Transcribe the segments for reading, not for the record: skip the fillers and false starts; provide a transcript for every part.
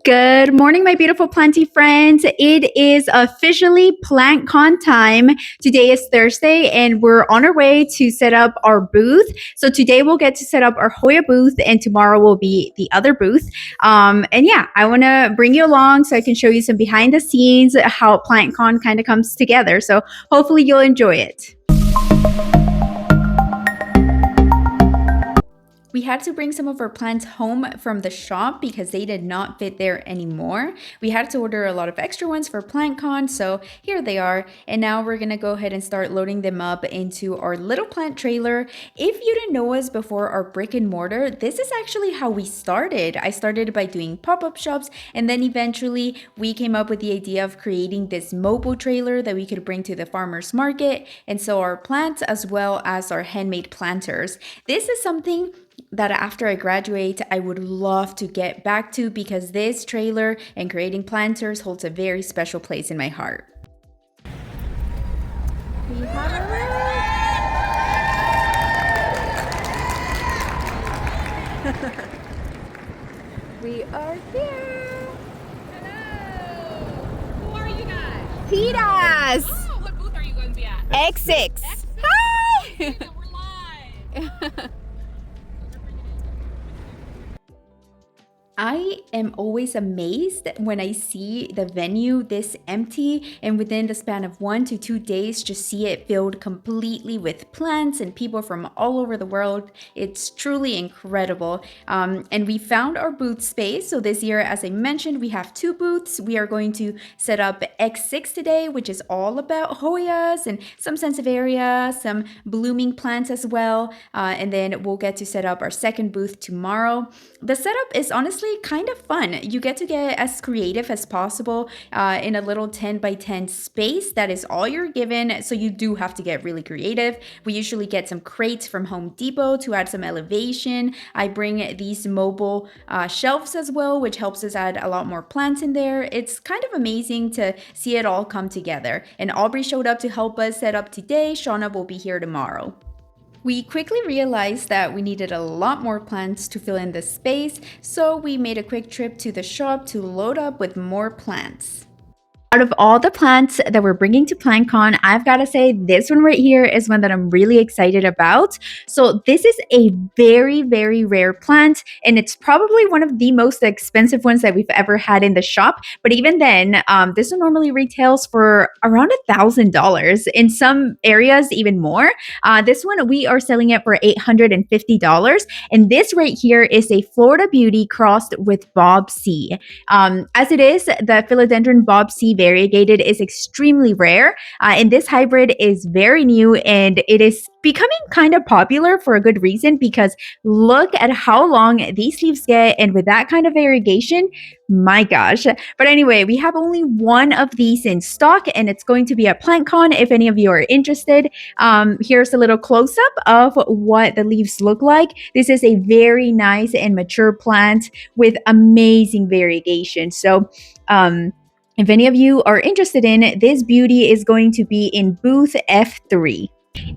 Good morning, my beautiful planty friends. It is officially PlantCon time. Today is Thursday, and we're on our way to set up our booth. So today we'll get to set up our Hoya booth, and tomorrow will be the other booth. And yeah, I want to bring you along so I can show you some behind the scenes how PlantCon kind of comes together. So hopefully you'll enjoy it. We had to bring some of our plants home from the shop because they did not fit there anymore. We had to order a lot of extra ones for PlantCon, so here they are. And now we're gonna go ahead and start loading them up into our little plant trailer. If you didn't know us before our brick and mortar, this is actually how we started. I started by doing pop-up shops, and then eventually we came up with the idea of creating this mobile trailer that we could bring to the farmer's market and sell our plants as well as our handmade planters. This is something that after I graduate, I would love to get back to because this trailer and creating planters holds a very special place in my heart. We have a We are here. Hello. Who are you guys? Pitas. Oh, what booth are you going to be at? X6. X6? Hi. We're live. I am always amazed when I see the venue this empty and within the span of 1 to 2 days just see it filled completely with plants and people from all over the world. It's truly incredible. And we found our booth space. So this year, as I mentioned, we have 2 booths. We are going to set up X6 today, which is all about Hoyas and some Sansevieria, some blooming plants as well. And then we'll get to set up our second booth tomorrow. The setup is honestly kind of fun. You get to get as creative as possible in a little 10 by 10 space. That is all you're given. So you do have to get really creative. We usually get some crates from Home Depot to add some elevation. I bring these mobile shelves as well, which helps us add a lot more plants in there. It's kind of amazing to see it all come together. And Aubrey showed up to help us set up today. Shauna will be here tomorrow. We quickly realized that we needed a lot more plants to fill in the space, so we made a quick trip to the shop to load up with more plants. Out of all the plants that we're bringing to PlantCon, I've got to say this one right here is one that I'm really excited about. So this is a very, very rare plant, and it's probably one of the most expensive ones that we've ever had in the shop. But even then, this one normally retails for around $1,000. In some areas, even more. This one, we are selling it for $850. And this right here is a Florida Beauty crossed with Bob C. As it is, the Philodendron Bob C variegated is extremely rare, and this hybrid is very new and it is becoming kind of popular for a good reason because look at how long these leaves get, and with that kind of variegation, my gosh. But anyway, we have only one of these in stock and it's going to be at PlantCon if any of you are interested. Here's a little close-up of what the leaves look like. This is a very nice and mature plant with amazing variegation. So if any of you are interested in this beauty is going to be in booth F3.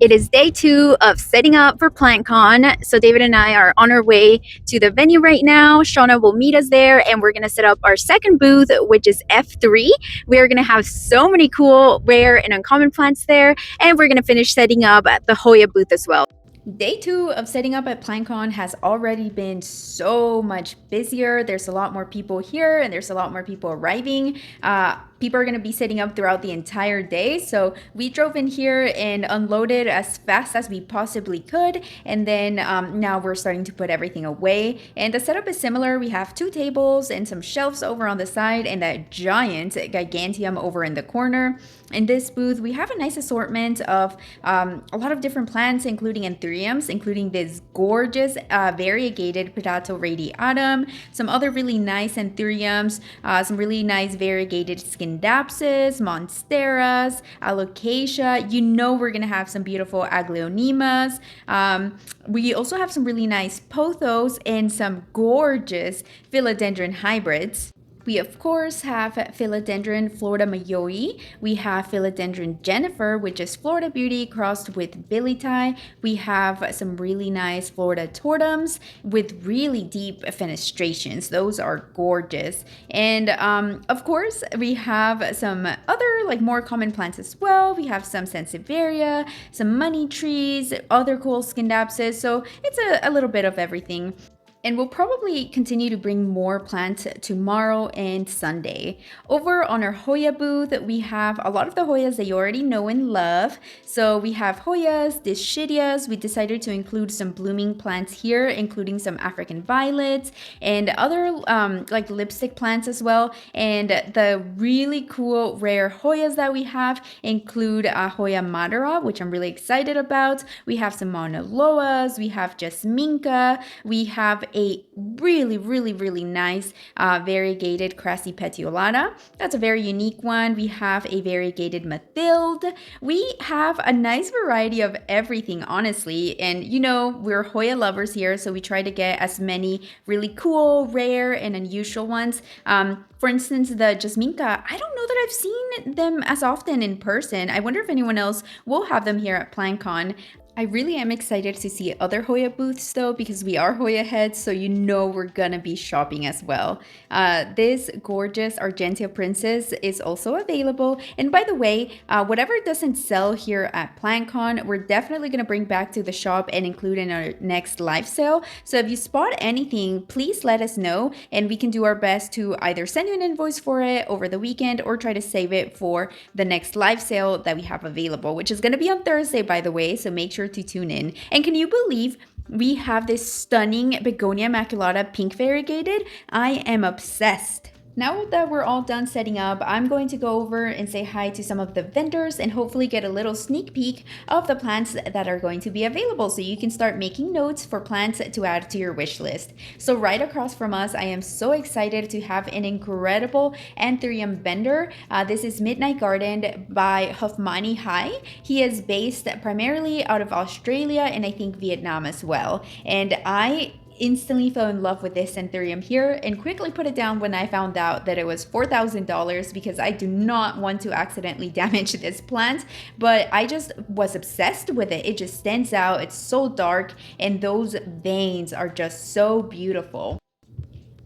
It is day 2 of setting up for PlantCon. So David and I are on our way to the venue right now. Shauna will meet us there and we're going to set up our second booth, which is F3. We are going to have so many cool, rare, and uncommon plants there. And we're going to finish setting up at the Hoya booth as well. Day 2 of setting up at PlantCon has already been so much busier. There's a lot more people here and there's a lot more people arriving. People are going to be setting up throughout the entire day. So we drove in here and unloaded as fast as we possibly could. And then now we're starting to put everything away. And the setup is similar. We have 2 tables and some shelves over on the side and that giant gigantium over in the corner. In this booth, we have a nice assortment of a lot of different plants, including anthuriums, including this gorgeous variegated Potato radiatum, some other really nice anthuriums, some really nice variegated Scindapsus, Monsteras, Alocasia. You know we're going to have some beautiful Aglaonemas. We also have some really nice pothos and some gorgeous philodendron hybrids. We of course have Philodendron Florida Mayoi. We have Philodendron Jennifer, which is Florida Beauty crossed with Billy Tie. We have some really nice Florida Tortums with really deep fenestrations. Those are gorgeous. And of course, we have some other like more common plants as well. We have some Sansevieria, some money trees, other cool Scindapsus. So it's a little bit of everything. And we'll probably continue to bring more plants tomorrow and Sunday. Over on our Hoya booth, we have a lot of the Hoyas that you already know and love. So we have Hoyas, Dischidias. We decided to include some blooming plants here, including some African violets and other like lipstick plants as well. And the really cool rare Hoyas that we have include Hoya Madara, which I'm really excited about. We have some Mauna Loas, we have Jasminka, we have a really nice variegated Crassipetiolata. That's a very unique one. We have a variegated Mathilde. We have a nice variety of everything, honestly. And you know, we're Hoya lovers here, so we try to get as many really cool, rare, and unusual ones. For instance, the Jasminka, I don't know that I've seen them as often in person. I wonder if anyone else will have them here at PlantCon. I really am excited to see other Hoya booths though, because we are Hoya heads, so you know we're gonna be shopping as well. This gorgeous Argentia Princess is also available. And by the way, whatever doesn't sell here at PlantCon, we're definitely gonna bring back to the shop and include in our next live sale. So if you spot anything, please let us know and we can do our best to either send you an invoice for it over the weekend or try to save it for the next live sale that we have available, which is gonna be on Thursday, by the way, so make sure to tune in. And can you believe we have this stunning Begonia maculata pink variegated? I am obsessed. Now that we're all done setting up, I'm going to go over and say hi to some of the vendors and hopefully get a little sneak peek of the plants that are going to be available so you can start making notes for plants to add to your wish list. So right across from us, I am so excited to have an incredible anthurium vendor. This is Midnight Garden by Hofmani Hai. He is based primarily out of Australia and I think Vietnam as well. And I instantly fell in love with this anthurium here and quickly put it down when I found out that it was $4,000 because I do not want to accidentally damage this plant, but I just was obsessed with it. It just stands out. It's so dark and those veins are just so beautiful.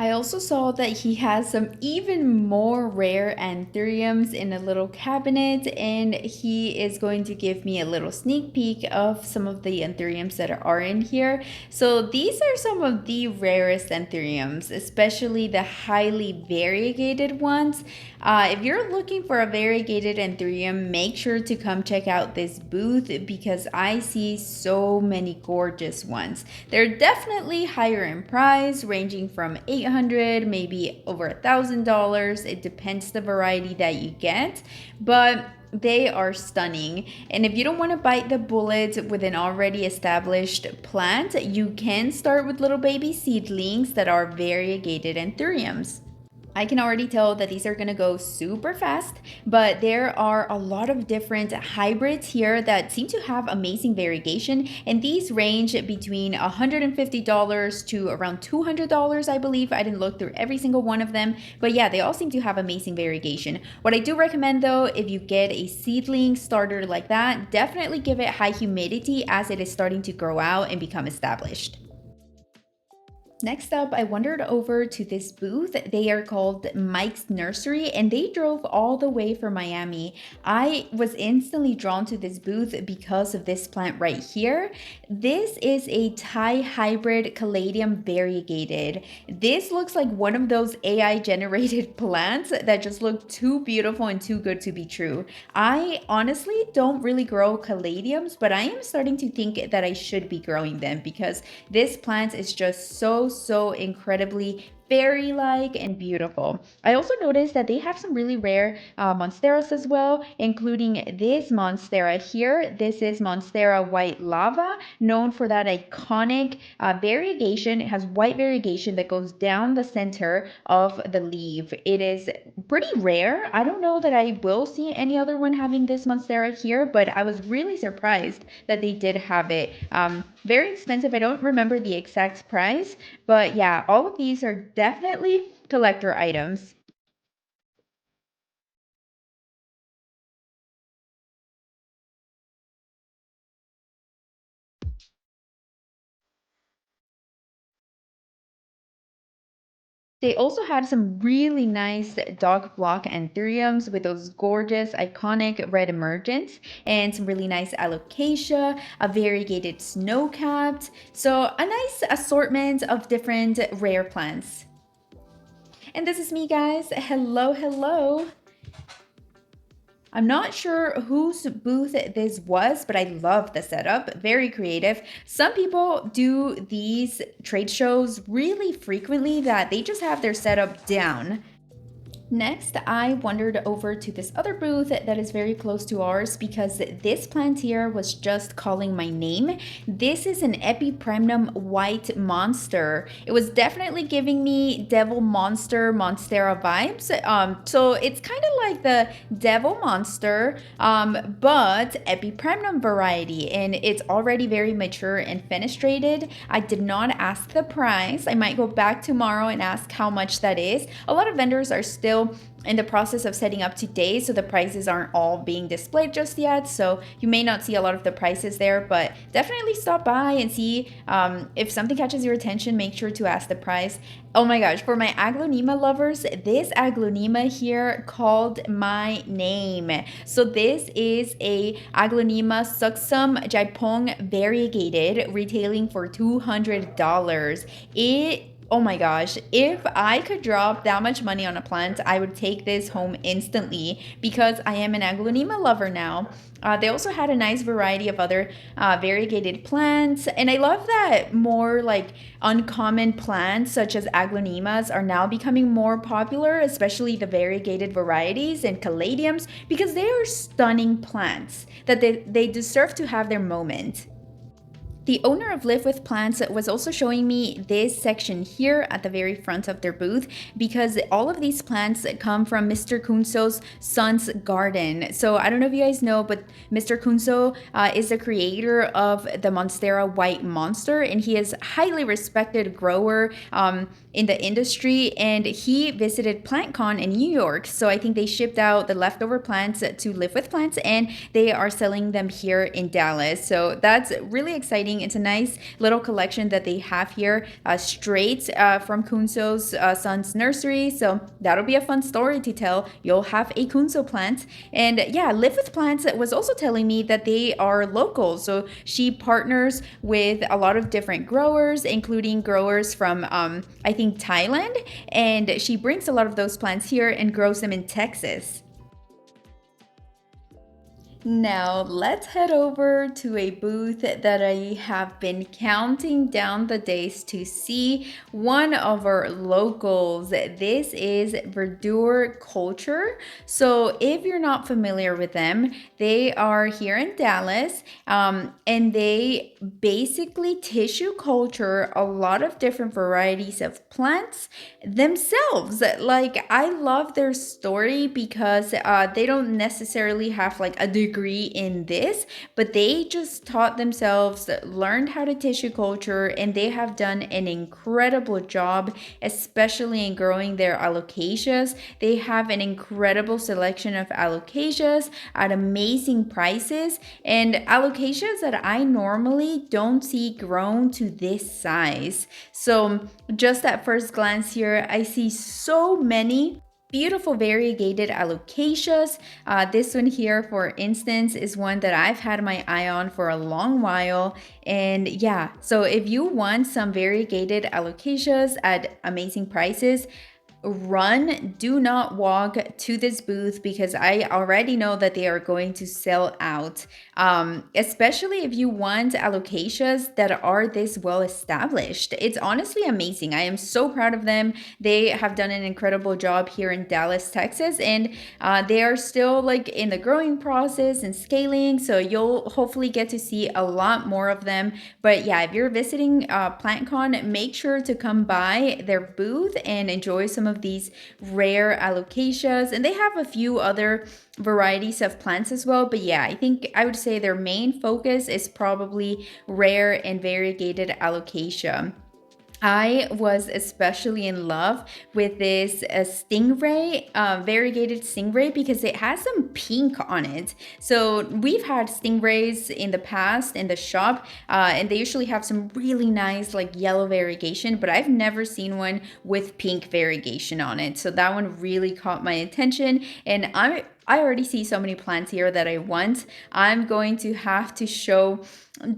I also saw that he has some even more rare anthuriums in a little cabinet, and he is going to give me a little sneak peek of some of the anthuriums that are in here. So these are some of the rarest anthuriums, especially the highly variegated ones. If you're looking for a variegated anthurium, make sure to come check out this booth because I see so many gorgeous ones. They're definitely higher in price, ranging from $800, maybe over $1,000. It depends the variety that you get, but they are stunning. And if you don't want to bite the bullet with an already established plant, you can start with little baby seedlings that are variegated anthuriums. I can already tell that these are gonna go super fast, but there are a lot of different hybrids here that seem to have amazing variegation, and these range between $150 to around $200, I believe. I didn't look through every single one of them, but yeah, they all seem to have amazing variegation. What I do recommend though, if you get a seedling starter like that, definitely give it high humidity as it is starting to grow out and become established. Next up, I wandered over to this booth. They are called Mike's Nursery and they drove all the way from Miami. I was instantly drawn to this booth because of this plant right here. This is a Thai hybrid Caladium variegated. This looks like one of those AI generated plants that just look too beautiful and too good to be true. I honestly don't really grow Caladiums, but I am starting to think that I should be growing them because this plant is just so incredibly fairy-like and beautiful. I also noticed that they have some really rare monsteras as well, including this monstera here. This is Monstera White Lava, known for that iconic variegation. It has white variegation that goes down the center of the leaf. It is pretty rare. I don't know that I will see any other one having this monstera here, but I was really surprised that they did have it. Very expensive. I don't remember the exact price, but yeah, all of these are definitely collector items. They also had some really nice dog block anthuriums with those gorgeous, iconic red emergents and some really nice alocasia, a variegated snow-capped. So a nice assortment of different rare plants. And this is me, guys. Hello, hello. I'm not sure whose booth this was, but I love the setup. Very creative. Some people do these trade shows really frequently that they just have their setup down. Next, I wandered over to this other booth that is very close to ours because this plant here was just calling my name. This is an Epipremnum white monster. It was definitely giving me devil monster monstera vibes. So it's kind of like the devil monster, but Epipremnum variety, and it's already very mature and fenestrated. I did not ask the price. I might go back tomorrow and ask how much that is. A lot of vendors are still in the process of setting up today, so the prices aren't all being displayed just yet, so you may not see a lot of the prices there, but definitely stop by and see. If something catches your attention, make sure to ask the price. Oh my gosh, for my Aglaonema lovers, this Aglaonema here called my name. So this is a Aglaonema suxum jaipong variegated, retailing for $200. Oh my gosh, if I could drop that much money on a plant, I would take this home instantly because I am an Aglaonema lover now. They also had a nice variety of other variegated plants, and I love that more like uncommon plants such as Aglaonemas are now becoming more popular, especially the variegated varieties and caladiums, because they are stunning plants that they deserve to have their moment. The owner of Live with Plants was also showing me this section here at the very front of their booth because all of these plants come from Mr. Kunso's son's garden. So I don't know if you guys know, but Mr. Kunso is the creator of the Monstera White Monster, and he is a highly respected grower in the industry, and he visited PlantCon in New York. So I think they shipped out the leftover plants to Live with Plants, and they are selling them here in Dallas. So that's really exciting. It's a nice little collection that they have here, straight from Kunso's son's nursery. So that'll be a fun story to tell. You'll have a Kunso plant. And yeah, Live with Plants was also telling me that they are local. So she partners with a lot of different growers, including growers from, I think, Thailand. And she brings a lot of those plants here and grows them in Texas. Now, let's head over to a booth that I have been counting down the days to see. One of our locals. This is Verdure Culture. So, if you're not familiar with them, they are here in Dallas, and they basically tissue culture a lot of different varieties of plants themselves. Like, I love their story because they don't necessarily have like a degree in this, but they just taught themselves, learned how to tissue culture, and they have done an incredible job, especially in growing their alocasias. They have an incredible selection of alocasias at amazing prices, and alocasias that I normally don't see grown to this size. So just at first glance here, I see so many beautiful variegated alocasias. This one here, for instance, is one that I've had my eye on for a long while. And yeah, so if you want some variegated alocasias at amazing prices, do not walk to this booth because I already know that they are going to sell out. Especially if you want alocasias that are this well established. It's honestly amazing. I am so proud of them. They have done an incredible job here in Dallas, Texas, and they are still like in the growing process and scaling. So you'll hopefully get to see a lot more of them. But yeah, if you're visiting PlantCon, make sure to come by their booth and enjoy some of these rare alocasias, and they have a few other varieties of plants as well, but yeah, I think I would say their main focus is probably rare and variegated alocasia. I was especially in love with this stingray, variegated stingray, because it has some pink on it. So we've had stingrays in the past in the shop, and they usually have some really nice like yellow variegation, but I've never seen one with pink variegation on it. So that one really caught my attention, and I already see so many plants here that I want. I'm going to have to show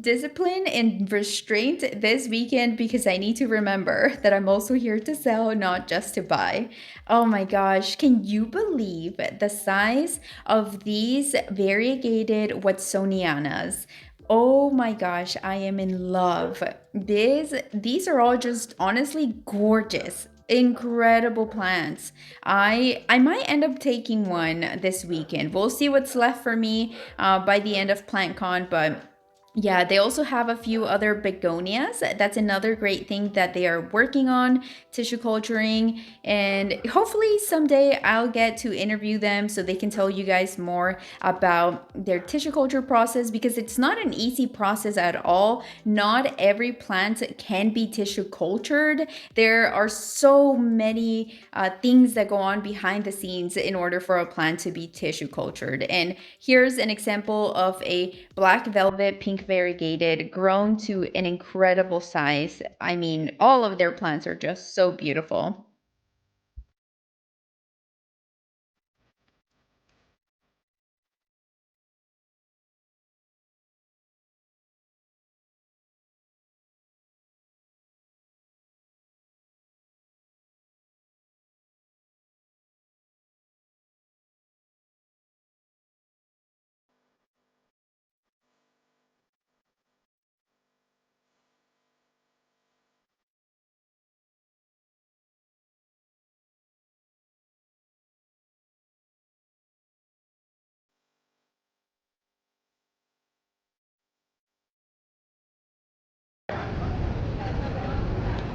discipline and restraint this weekend because I need to remember that I'm also here to sell, not just to buy. Oh my gosh, can you believe the size of these variegated Watsonianas? Oh my gosh, I am in love. These are all just honestly gorgeous. Incredible plants. I might end up taking one this weekend. We'll see what's left for me by the end of PlantCon, but yeah, they also have a few other begonias. That's another great thing that they are working on, tissue culturing. And hopefully someday I'll get to interview them so they can tell you guys more about their tissue culture process, because it's not an easy process at all. Not every plant can be tissue cultured. There are so many things that go on behind the scenes in order for a plant to be tissue cultured. And here's an example of a black velvet pink variegated grown to an incredible size. I mean, all of their plants are just so beautiful.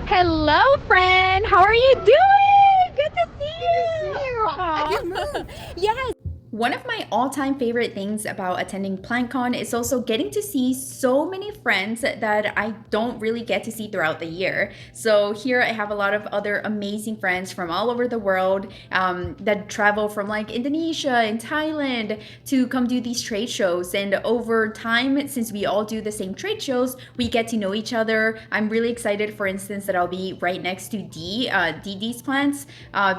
Hello, friend. How are you doing? Good to see you. Aw. Yes. One of my all-time favorite things about attending PlantCon is also getting to see so many friends that I don't really get to see throughout the year. So here I have a lot of other amazing friends from all over the world that travel from like Indonesia and Thailand to come do these trade shows. And over time, since we all do the same trade shows, we get to know each other. I'm really excited, for instance, that I'll be right next to D's plants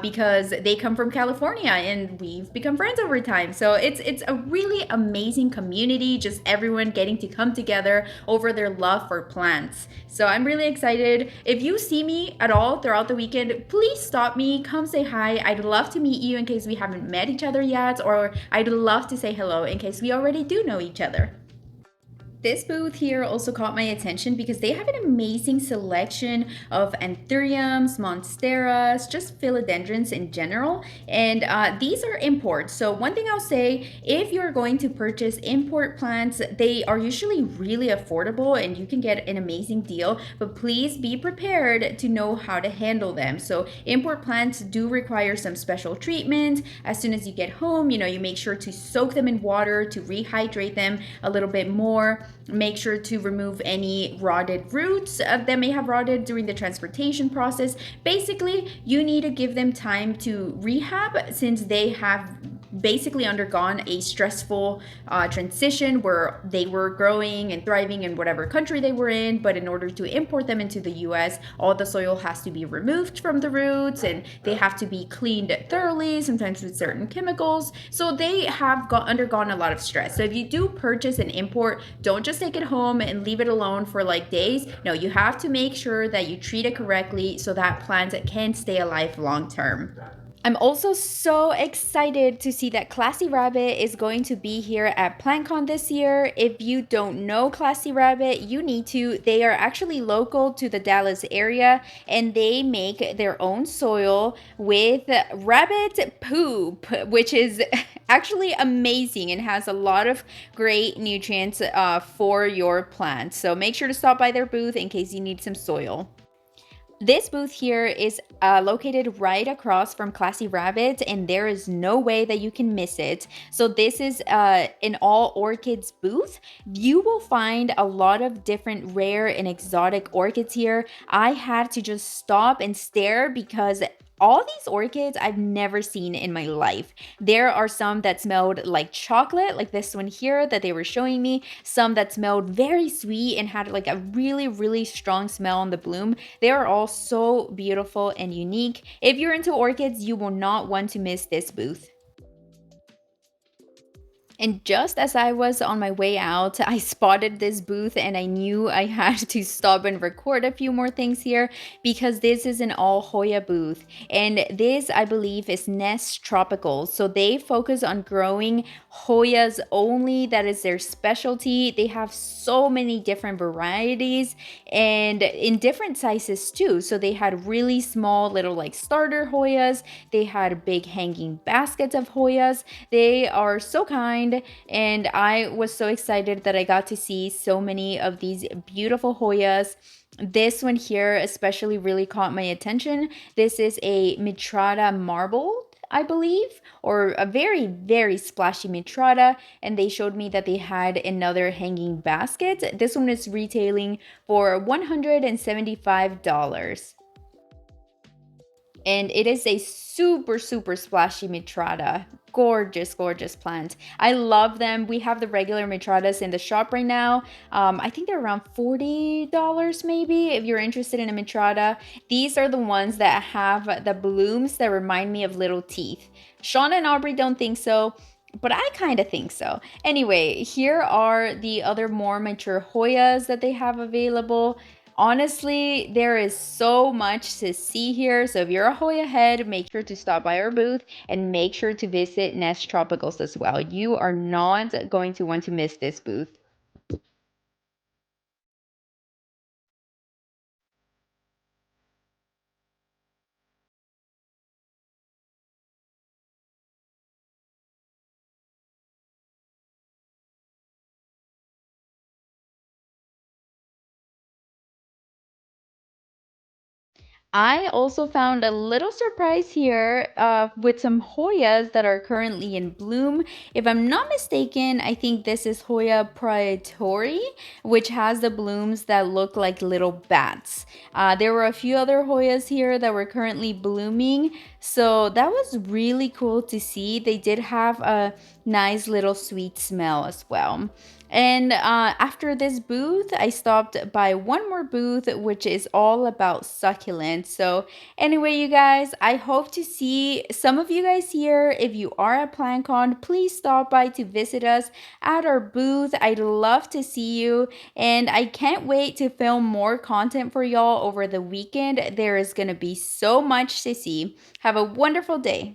because they come from California and we've become friends over time. So it's a really amazing community, just everyone getting to come together over their love for plants. So I'm really excited. If you see me at all throughout the weekend, please stop me, come say hi. I'd love to meet you in case we haven't met each other yet, or I'd love to say hello in case we already do know each other. This booth here also caught my attention because they have an amazing selection of anthuriums, monsteras, just philodendrons in general, and these are imports. So one thing I'll say, if you're going to purchase import plants, they are usually really affordable and you can get an amazing deal, but please be prepared to know how to handle them. So import plants do require some special treatment. As soon as you get home, you make sure to soak them in water to rehydrate them a little bit more. Make sure to remove any rotted roots that may have rotted during the transportation process. Basically, you need to give them time to rehab since they have basically undergone a stressful transition where they were growing and thriving in whatever country they were in, but in order to import them into the US, all the soil has to be removed from the roots and they have to be cleaned thoroughly, sometimes with certain chemicals. So they have undergone a lot of stress. So if you do purchase an import, don't just take it home and leave it alone for like days. No, you have to make sure that you treat it correctly so that plant can stay alive long term. I'm also so excited to see that Classy Rabbit is going to be here at PlantCon this year. If you don't know Classy Rabbit, you need to. They are actually local to the Dallas area and they make their own soil with rabbit poop, which is actually amazing and has a lot of great nutrients for your plants. So make sure to stop by their booth in case you need some soil. This booth here is located right across from Classy Rabbit, and there is no way that you can miss it. So this is an all orchids booth. You will find a lot of different rare and exotic orchids here. I had to just stop and stare because all these orchids I've never seen in my life. There are some that smelled like chocolate, like this one here that they were showing me, some that smelled very sweet and had like a really, really strong smell on the bloom. They are all so beautiful and unique. If you're into orchids, you will not want to miss this booth. And just as I was on my way out, I spotted this booth and I knew I had to stop and record a few more things here because this is an all Hoya booth. And this, I believe, is Nest Tropical. So they focus on growing Hoyas only. That is their specialty. They have so many different varieties and in different sizes too. So they had really small little like starter Hoyas. They had big hanging baskets of Hoyas. They are so kind, and I was so excited that I got to see so many of these beautiful Hoyas. This one here especially really caught my attention. This is a Mitrata marble, I believe, or a very, very splashy Mitrata, and they showed me that they had another hanging basket. This one is retailing for $175. And it is a super, super splashy Mitrata. Gorgeous, gorgeous plant. I love them. We have the regular Mitratas in the shop right now. I think they're around $40 maybe if you're interested in a Mitrata. These are the ones that have the blooms that remind me of little teeth. Sean and Aubrey don't think so, but I kind of think so. Anyway, here are the other more mature Hoyas that they have available. Honestly, there is so much to see here. So if you're a Hoya head, make sure to stop by our booth and make sure to visit Nest Tropicals as well. You are not going to want to miss this booth. I also found a little surprise here with some Hoyas that are currently in bloom. If I'm not mistaken, I think this is Hoya Praetori, which has the blooms that look like little bats. There were a few other Hoyas here that were currently blooming, so that was really cool to see. They did have a nice little sweet smell as well. And after this booth, I stopped by one more booth, which is all about succulents. So, anyway, you guys, I hope to see some of you guys here. If you are at PlantCon, please stop by to visit us at our booth. I'd love to see you, and I can't wait to film more content for y'all over the weekend. There is going to be so much to see. Have a wonderful day.